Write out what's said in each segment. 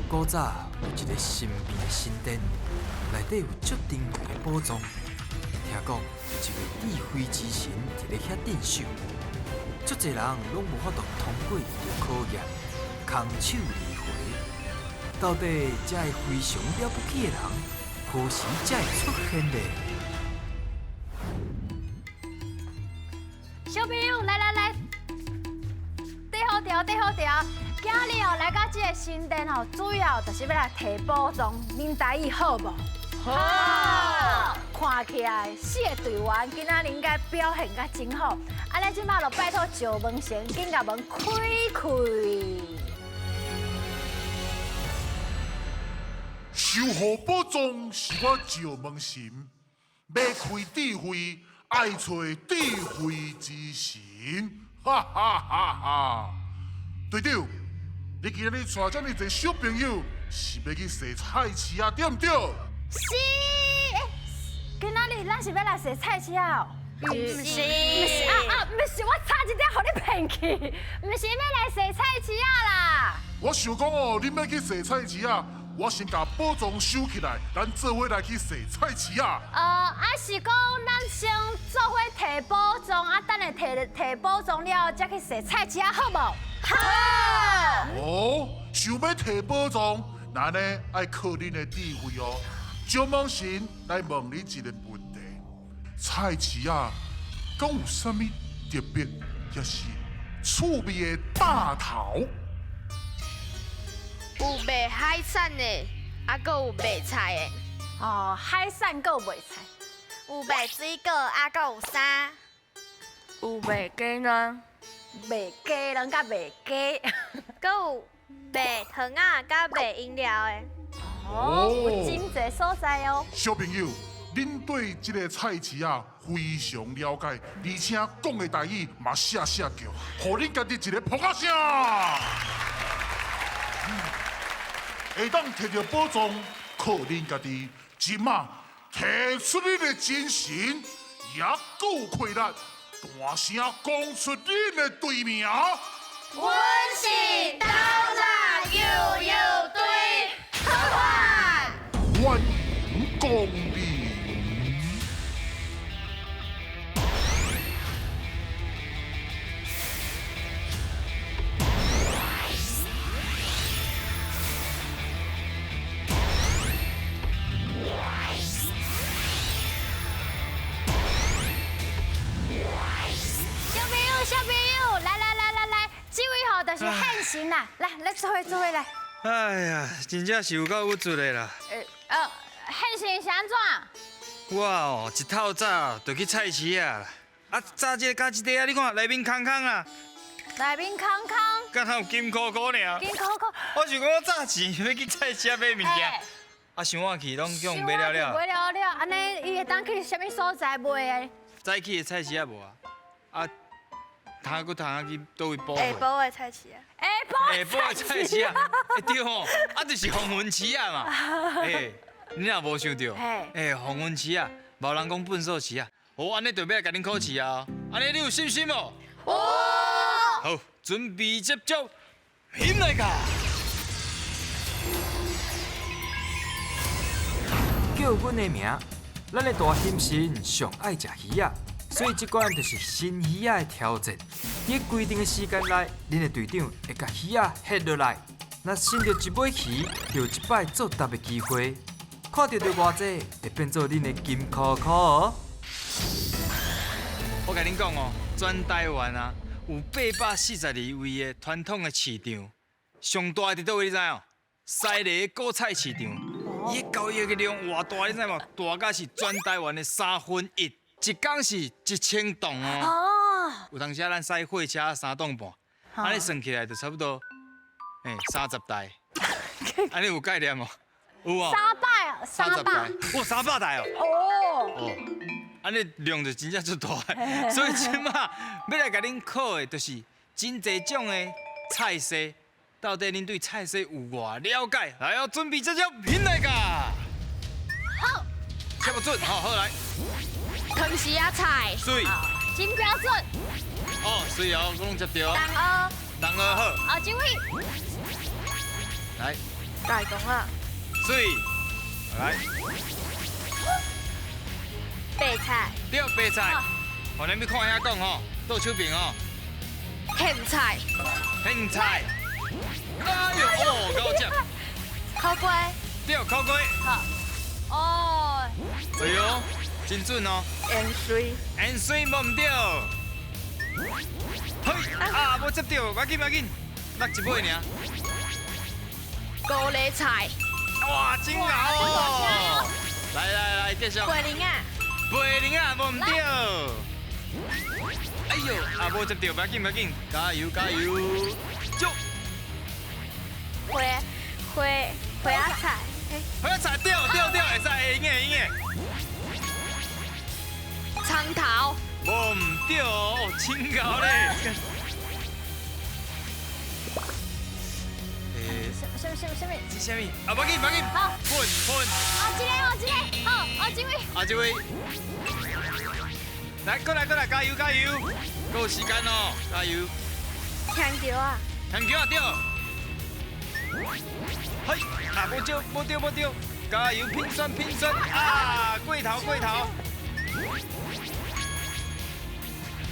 古早有一个神秘的神殿，内底有足珍贵的宝藏。听讲有一位智慧之神伫咧遐镇守，足侪人拢无法度通过伊的考验，空手而回。到底这个非常了不起的人，何时才会出现呢？小朋友，来，缀好调，缀好调。今日哦来到这个神殿哦，主要就是要来摕宝藏，恁台语好无？好。看起来四个队员今仔日应该表现甲真好，安尼即马就拜托石门神紧甲门开开。守护宝藏是我石门神，要开智慧，爱找智慧之神，哈哈哈哈！队长，你今日带这么多小朋友，是要去洗菜市啊？对唔对？是。今仔日咱是要来洗菜市哦。不是，不是，我差一点互你骗去，不是要来洗菜市啊啦。我想讲哦，恁要去洗菜市啊，我先把宝藏收起来，咱做伙来去洗菜市啊。是讲咱先做伙摕宝藏，等下摕宝藏了，再去洗菜市啊，好无？好。哦，想要摕宝藏，那呢爱靠恁的智慧哦。石门神来问你一个问题：菜市啊，敢有啥物特别，也是趣味的大头？有卖海产的，搁有卖菜的。海产搁有卖菜，有卖水果，搁有衫。有卖鸡卵，卖鸡卵甲卖鸡，搁有卖糖仔，甲卖饮料的。有真侪所在哦。小朋友，恁对这个菜市啊非常了解，而且讲的台语嘛写叫，互恁家己一个扑克声。会当摕到宝藏，靠恁家己。即马提出恁的精神，也够气力，大声讲出恁的队名。阮是刀仔悠悠队，好汉。欢迎光临。小朋友，来，这位吼就是汉神啦，来做伙来。哎呀，真正是有够有趣的啦！汉神是安怎？我哦，一透早就去菜市啊，炸一个加一块啊，你看内面空空啊，内面空空，敢若有金箍箍尔。金箍箍。我想讲我早钱要去菜市啊买物件，想我去拢叫买了了。买了，安尼伊会当去什么所在买的？早起的菜市啊无啊，通去倒位补下晡的菜市啊。下晡的菜市啊，对吼，就是黄昏市啊嘛。你若无想到，黄昏市啊，无人讲粪扫市啊，安尼就要来甲恁考试啊，安尼你有信心无？好，准备接招，现来噶！叫阮的名，咱的大仙神上爱食鱼啊，所以这关就是新鱼仔的挑战。伫规定的时间内，恁的队长会甲鱼仔下落来。若伸到一尾鱼，就有一摆作答的机会。看到偌济，会变做恁的金箍箍哦。我甲恁讲哦，全台湾啊，有842位的传统的市场，上大伫倒位你知哦？西螺果菜市场，伊的交易的量偌大，你知无？大概是全台湾的1/3，一天是1000栋哦。有当时咱驶货车3栋半，安尼算起来就差不多，30台。安尼有概念无？有啊。300，哇，300台哦。哦，安尼量就真正足大，所以即马要来甲恁考的，就是真侪种的菜色，到底恁对菜色有偌了解？来，要准备这招，现来噶。好，听不准，好来。藤丝仔菜，水。真标准。水哦，我拢接到。同学。同学好。这位。来，大同啊，水，来，白菜，对，白菜。好，咱要看遐讲吼，倒手边吼，苋菜，芹菜。哎呦，哦，够接。苦瓜，对，苦瓜。好。哦，哎呦，真准哦。盐水，盐水无唔对。嘿，啊，无接到，要紧要紧，落一尾尔。高丽菜，哇，真牛哦！来，继续。桂林啊，贝林啊，无唔对。哎呦，啊，无接到，要紧，加油！就花仔菜，花菜对，会使会用的。葱头，无唔对哦，真牛咧。什么？是啥物？啊，要紧。好，分。哦，这个，好，哦，这位。啊，这位。来，过来，加油！够有时间哦，加油！香蕉啊，香蕉啊对。嘿，啊，无对，加油！拼酸啊！过头。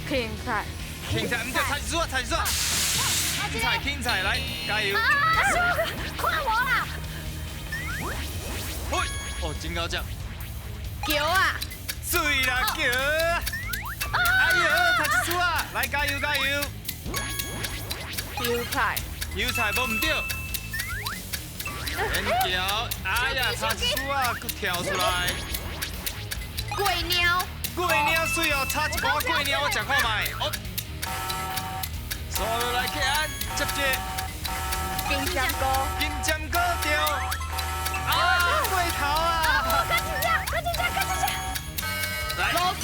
芹菜，芹菜唔对，菜一撮。芹菜来，加油！看我啦！嘿，哦，真高奖！桥啊，水啦桥！哎呦，菜一撮啊！来，加油！油菜无唔对。圆桥，哎呀，菜一撮啊，佮跳出来。桂鸟，水哦，差一包桂鸟，我食看卖。哦，刷落来客安，接着。金针菇，金针菇对。啊，过头啊！赶紧吃！来，芦笋，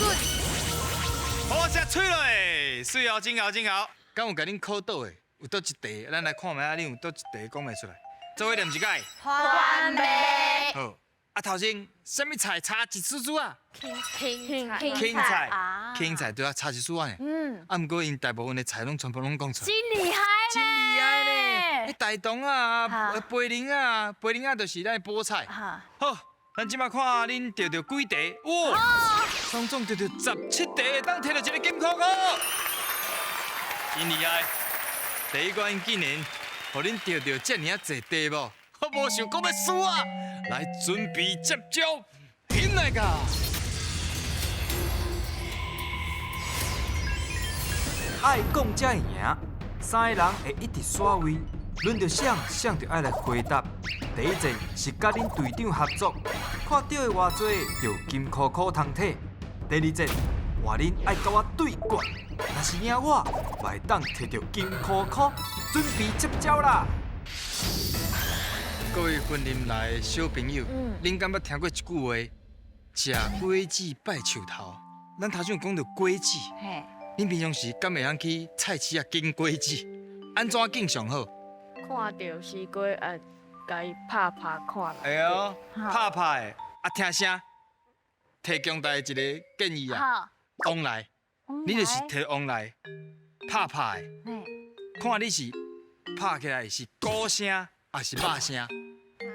好食脆嘞，水哦，真牛！敢有甲恁考倒的？有倒一题，咱来看卖啊，恁有倒一题讲袂出来？做伙念一解。番麦、好，啊头前什么菜差一丝丝啊？芹菜啊，芹菜对啊，差一丝啊呢。啊，毋过因大部分的菜全部讲出来。真厉害真厉害呢！大同啊，哈贝林啊，就是咱的菠菜。哈，好，咱即马看恁得到几题？哇，总得到17题，当摕到一个金箍箍。真厉害！第一关竟然，互恁得到这尔济题目，我无想讲要输啊！来准备接招，拼来个！爱讲才会赢，三个人会一直耍位，轮到想就爱来回答。第一阵是甲恁队长合作，看到的偌济就金箍箍通摕。第二阵话恁爱甲我对决，若是赢我，会当摕到金箍箍，准备接招啦！各位婚姻内的小朋友，恁敢捌听过一句话？食果子拜树头。咱头先有讲到果子，嘿，恁平常时敢会晓去菜市啊拣果子？安怎拣上好？看到西瓜啊，甲伊拍看哎呦，拍的，啊听声，提供大家一个建议啊，好，往来，你就是摕往来，拍的，嘿，看你是拍起来是鼓声还是肉声，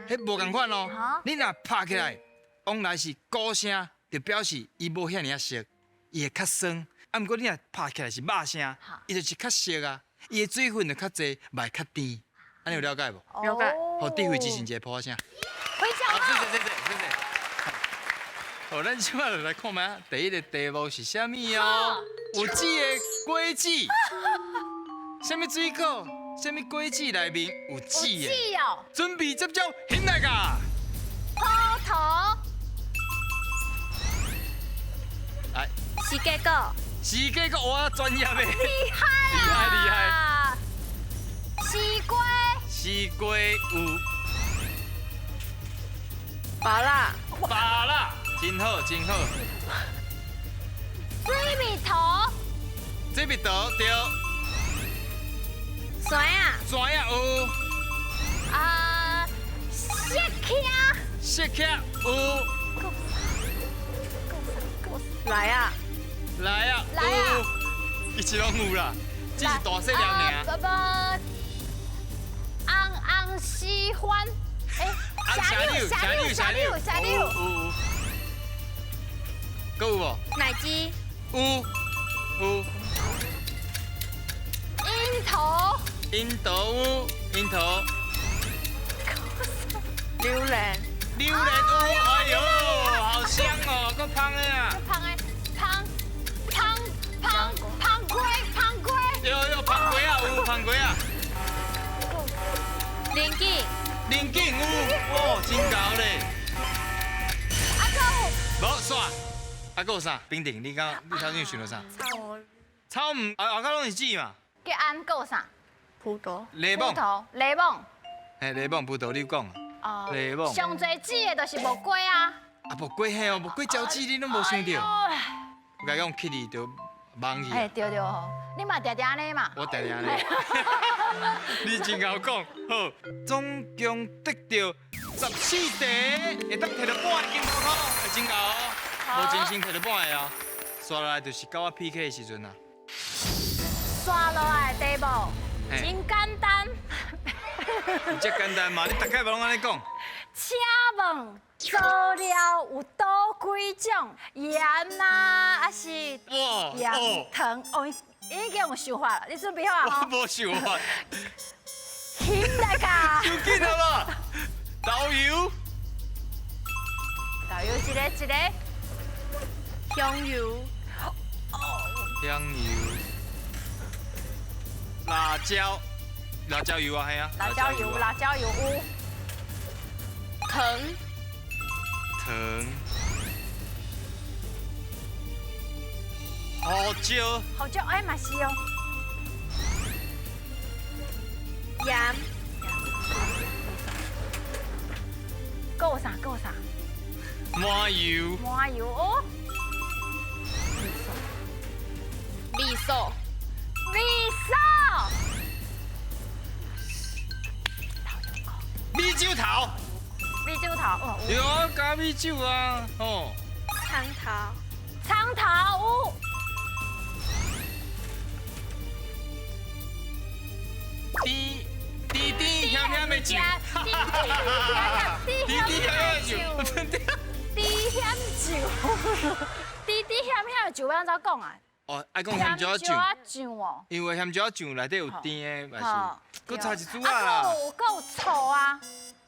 迄无共款哦好。你若拍起来往来是鼓声，就表示伊无遐尔熟，伊会较酸。啊，毋过你若拍起来是肉声，伊就是较熟啊，伊的水分就较济，味较甜。安尼有了解无？了解好，智慧之神一个破声。回家好，谢谢。好，咱即摆就来看卖，第一个题目是啥物哦？有籽的果子，啥物水果？啥物果子内面有籽的？记哦，准备接招，现来噶！葡萄，来，西瓜果，时间个哇，专业的，厉害厉害！啊！西瓜，西瓜有芭乐，芭乐，真好。水蜜桃，这边倒对，酸啊，怎样有？啊，雪茄，雪茄有，来啊，有，一直拢有啦，只是大细粒尔。昂西欢，蛇柳，有。搁有无？奶鸡、有。樱桃，樱桃有，樱桃。榴莲、榴莲有，哎呦，好香哦，够香的啊！胖龟，有胖龟啊，有胖龟啊。菱景、林景有，哦，真高咧。无煞，还有啥？冰顶，你头先想到啥？草唔，后头拢是籽嘛。叫安够啥？葡萄、雷梦，葡萄，雷梦。嘿，雷梦葡萄你讲啊。哦雷梦。上最籽的就是木龟啊。啊，无过嘿哦，无过招籽你拢无想到。我甲你讲，Kitty 就忙去。哎，对吼，你嘛定定安尼嘛。我定定咧。你真好讲，好，总共得到14题，会当摕到半个金箍箍，真好哦。无真心摕到半个哦。刷落来就是甲我 PK 的时阵啊。刷落来的题目嘿真简单，这简单嘛，你大概无拢安尼讲。请问佐料有多几种？盐啊，还是哇盐糖？哦，已经有想法了，你准备好啊？我吼，无想法，听大家。要紧了吧？豆油、导游一个，香油、香油、辣椒油啊，系啊，辣椒油有。藤、糖、胡椒、好椒哎嘛是哦。盐、还有啥？麻油、麻油哦。味噌、米酒头，米酒头哦。有有加米酒啊，哦，苍桃、苍桃有。甜香香的酒，甜的酒，甜的酒要怎讲啊？哦，爱讲咸椒酱，酱哦。因为咸椒酱内底有甜的，嘛是，搁差一组啊，啊，还有醋啊，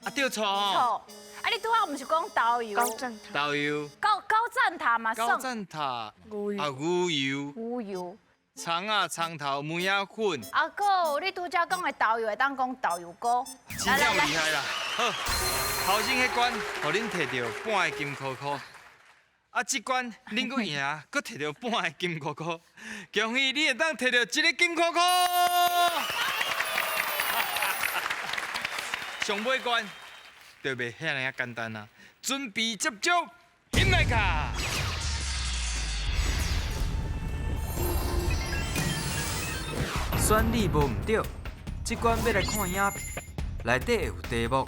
啊对醋醋。哦，啊，你拄好毋是讲豆油？高正糖、豆油、高赞塔嘛，高赞塔、牛油、牛油、牛油。葱头、梅仔粉，啊，还有你拄则讲的豆油，会当讲豆油糕。真正有厉害啦！好，头先迄关，互恁摕到半个金箍箍。啊，这关恁佫赢，佫摕到半个金箍箍，恭喜你会当摕到一个金箍箍。上尾关就袂遐尔简单啊！准备接招，现来卡！选你无毋对，即关要来看影片，内底会有题目，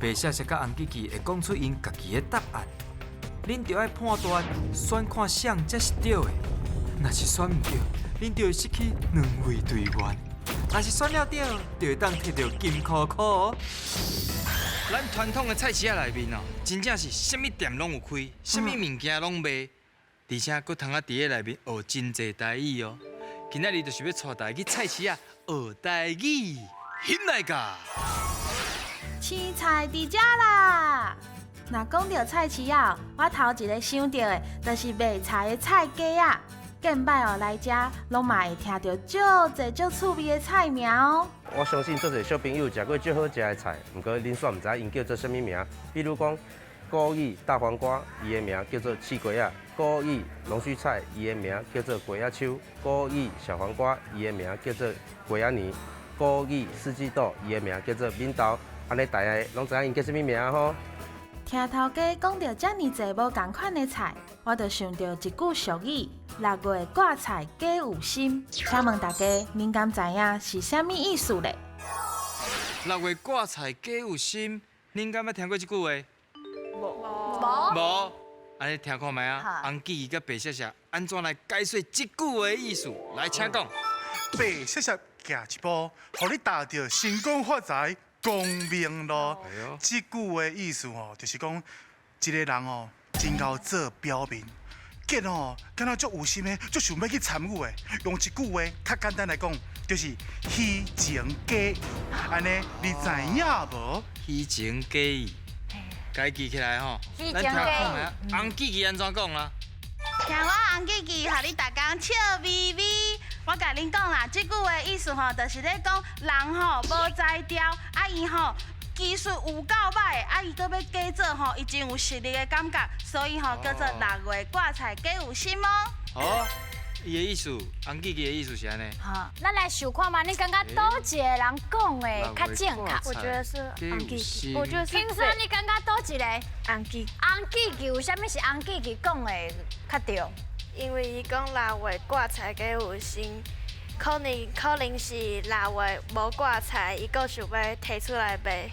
白雪雪甲红琪琪会讲出因家己的答案。恁着爱判断，选看谁才是对的。若是选毋对，恁就会失去两位队员；若是选了对，就会当摕到金箍箍哦。咱传统的菜市仔内面哦，真正是啥物店拢有开，啥物物件拢卖，而且佫通啊伫个内面学真侪台语哦。今仔日就是要带大家去菜市仔学台语，现来噶！青菜伫遮啦！若讲到菜市仔，我头一个想到的，就是卖菜的菜价啊。近摆哦来遮，拢嘛会听到足侪足趣味的菜名哦。我相信做侪小朋友食过最好食的菜，不过恁煞唔知因叫做啥物名。比如讲，高语大黄瓜，伊的名叫做刺瓜仔；高语龙须菜，伊的名叫做瓜仔秋；高语小黄瓜，伊的名叫做瓜仔泥；高语四季豆，伊的名叫做敏豆。安尼大家拢知影因叫啥物名吼？听头家讲到遮尔侪无共款的菜，我就想到一句俗语：6月挂菜皆有心。请问大家，恁敢知影是啥物意思咧6月挂菜皆有心，恁敢捌听过即句话？无。无，安尼听看觅啊好。红记甲白雪雪安怎来解说即句话的意思？来，请讲。白雪雪行一步，互你达到成功发财，公明咯哎呦。即句话意思吼，就是讲一个人吼真够做表面，结吼敢若足有心的，足想要去参与的。用一句话较简单来讲，就是虚情假意。安尼你知影无？虚情假意，该记起来吼。虚情咱听看假意下，红记记安怎讲啦？听我红记记，互你逐工笑眯眯。我甲恁讲啦，即句话意思吼，就是咧讲人吼无才调，啊伊吼技术有够歹，啊伊搁要假做吼，伊真有实力的感觉，所以吼叫做六月挂彩假有心哦。哦，伊的意思，红记记的意思是安尼。哈，咱来想看嘛，你感觉倒一个人讲的较正确？我觉得是红记记，我觉得是平生你感觉倒一个？红记，红记记为虾米是红记记讲的较对？因为伊讲6月挂彩假有心，可能是6月无挂彩，伊搁想要摕出来卖。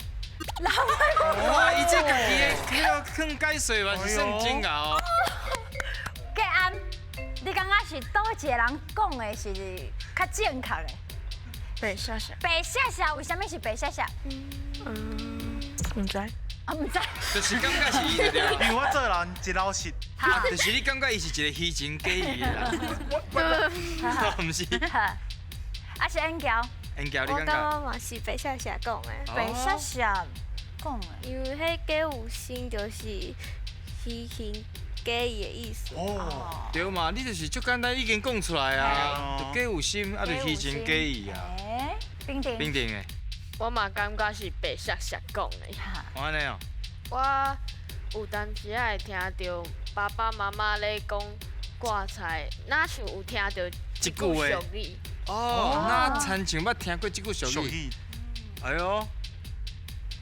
哇，伊这家己的迄个坑解说嘛是算真啊哦。计安，你感觉是倒一个人讲的是较正确的？白笑笑，白写写，为虾米是白写写？唔知。啊，唔知。就是感觉是伊就对了。因为我做人一老实。啊，就是你感觉伊是一个虚情假意的啦。毋是？啊是恩娇，恩娇，你我感感觉？觉嘛是白笑笑讲的，白写写讲的。因为迄假有心就是虚情假意的意思。哦。对嘛，你就是足简单已经讲出来啊，就假有心，啊就虚情假意啊，诶，冰定。冰定的。我嘛感觉是白色色讲的。安尼哦。我有当时仔会听到爸爸妈妈咧讲挂彩，哪像有听到一句俗语。哦，那亲像捌听过即句俗语。俗语。哎呦，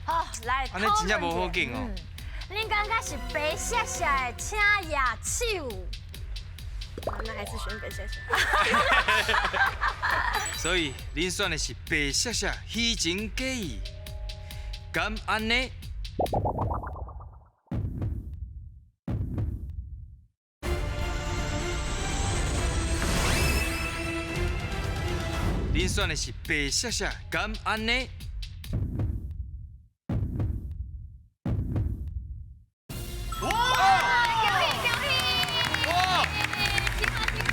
好，来。安尼真正无好劲哦。恁感觉是白写写的请野手？那还是选白笑笑。所以恁选的是白色色虚情假意，敢安尼？恁选的是白色色，敢安尼？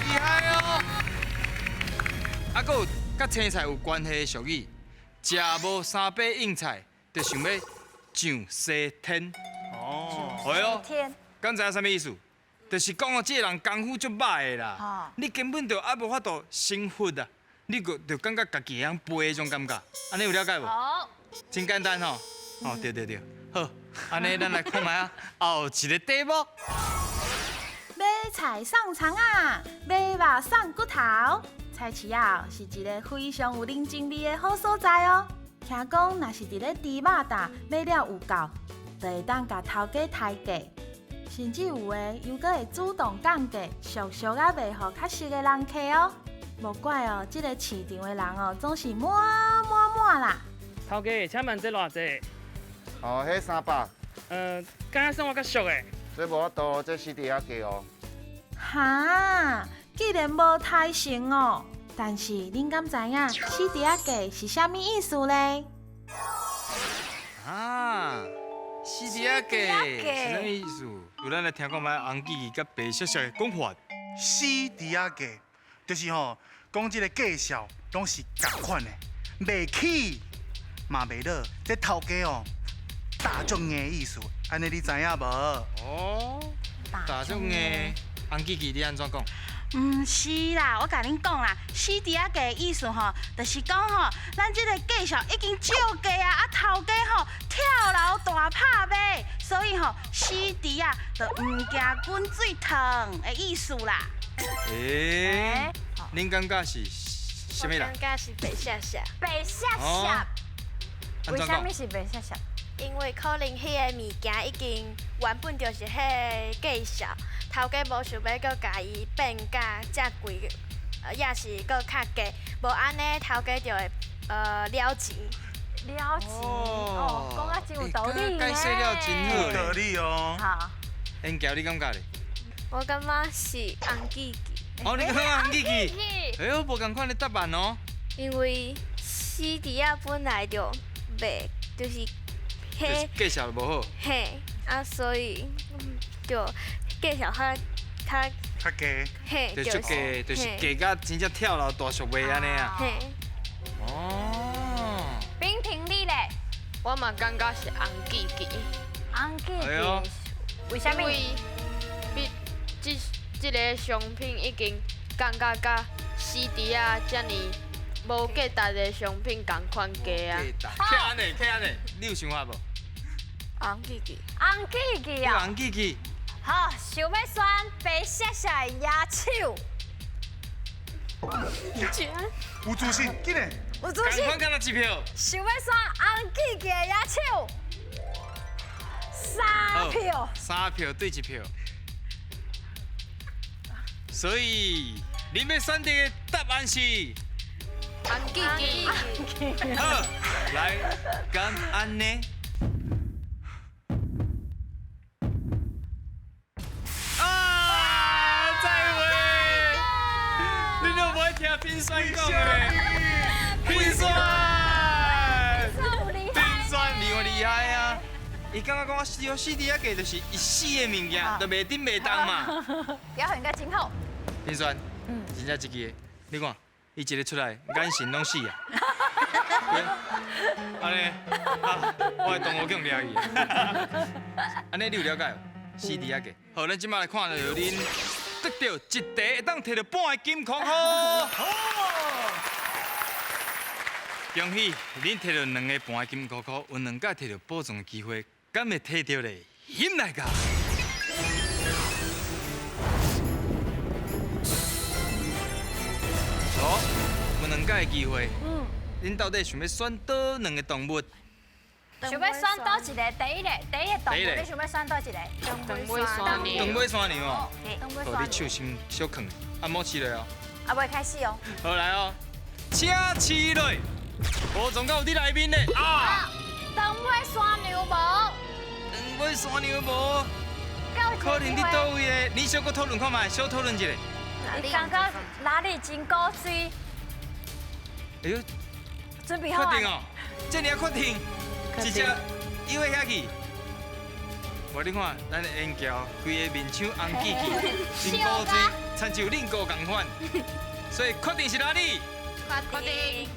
厉害哦！啊，搁有甲青菜有关系的俗语，食无三把硬菜，就想要上西天。哦。哎呦，天。敢知影啥物意思？就是讲哦，这个人功夫足歹的啦，你根本就还无法度升佛啊，你就感觉家己会晓飞迄种感觉，安尼有了解无？好。真简单吼，哦对对对，好，安尼咱来看卖啊，后一个题目。买菜送葱啊，买肉送骨头。菜市仔是一个非常有人情味的好所在哦。听讲，若是伫咧猪肉担买了有够，就会当甲头家抬价，甚至有诶又搁会主动降价，俗俗啊卖互较熟的人客哦。无怪哦，即个市场的人哦，总是满啦。头家，请问这偌济？哦，迄300。敢若算我较俗的。这无法度，这4伫遐价哦。哈，既然无太成哦，但是恁敢知影4伫遐价是啥物意思咧？啊，四字仔价是啥意思？有咱来听讲卖红记记甲白色色的讲法。四字仔价就是吼，讲即个介绍拢是共款的，卖起嘛卖落，这头家哦，大众的意思，安尼你知影无？哦，大众的红记记你安怎讲？毋是啦，我甲恁讲啦，四字仔价的意思吼，就是讲吼，咱即个介绍已经照价啊，头家吼跳楼大拍卖，所以吼四字仔就毋惊滚水烫的意思啦。诶，恁感觉是啥物啦？我感觉是白色色。白色色，为啥物是白色色？因为可能迄个物件已经原本就是迄介绍，头家无想要搁甲伊变甲遮贵，也是搁较价，无安尼头家就会了钱。了钱哦，讲啊真有道理呢。解释了真好有道理哦。好，恩娇你感觉咧？我感觉是红记记。哦，你感觉红记记？哎呦，无共款的答案哦。因为四字仔本来就卖就是就是迄介绍无好。嘿啊，所以就介绍较较低。嘿，就足价，就是价甲真正跳楼大俗卖安尼啊。嘿，哦。冰婷你嘞？我嘛感觉是红记记，红记哎呦记，为什么？因为这个商品已经感觉甲 CD 啊遮尔无价值的商品同款价啊。客安尼，你有想法无？红记记，红记记啊！红记记，好，想要选白色色的野手，有自信，紧嘞！有自信。赶快干他一票。想要选红记记的野手，3票。 3票对1票。所以你要选择的答案是。红记记，好，来，敢安呢？啊！再会！你都不爱听冰酸讲的，冰酸，冰酸厉害厉害啊！伊感觉讲我死伫遐个，就是伊死的物件，就袂顶袂当嘛。表现得真好。冰酸，真正一支，你看。伊一日出来，眼神拢死啊！安尼，我的动物强抓伊。安尼你有了解无？CD 啊个，好，咱即摆来看到恁得到一题会当摕到半个金箍好。恭喜恁摕到2个半个金箍，有2届摕到保障的机会，敢会摕到咧？险来个！好，有2届的机会。恁到底想要选倒2个动物？想要选倒一个？第一个动物，你想要选倒一个？长尾山长牛，尾山牛哦。好，动物选你手先小放，按摩起来哦。啊，未开始哦。好来哦，请起来。保障到有伫内面咧啊！动物选牛无？长尾山牛无？可能你倒位的？你小搁讨论看卖，小讨论一下。你感觉哪里真古水？哎呦，准备好啊？确定哦？这尔确定？直接以为遐去。我你看，咱的烟桥规个面像红记记，真古锥，亲像恁哥共款。所以确定是哪里？确定。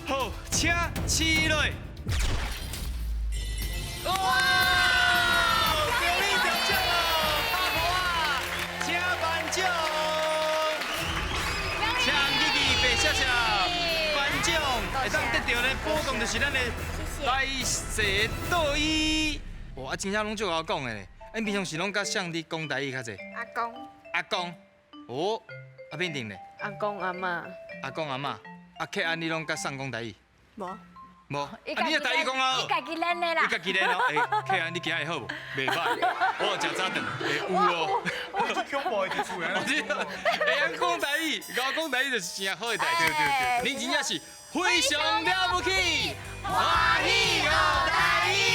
好，请起来。哇！恭喜得奖哦，大婆啊，请颁奖。请记记白笑笑颁奖，会当得到的保障就是咱的白色倒椅。哇，啊，真正拢足好讲的咧。恁平常是拢甲谁伫讲台语较济？阿公，阿公。哦，啊，变定咧。阿公阿嬷，阿公阿嬷，啊，客安你拢甲送讲台语？无，无。啊，你的台语讲好。你家己练的啦。你家己练哦。客安你今日会好无？袂歹。我食早顿，有哦。恐怖的厝我知道，会晓讲台语，甲我讲台语就是真好的代志。对。你真正是非常了不起，欢喜有台语。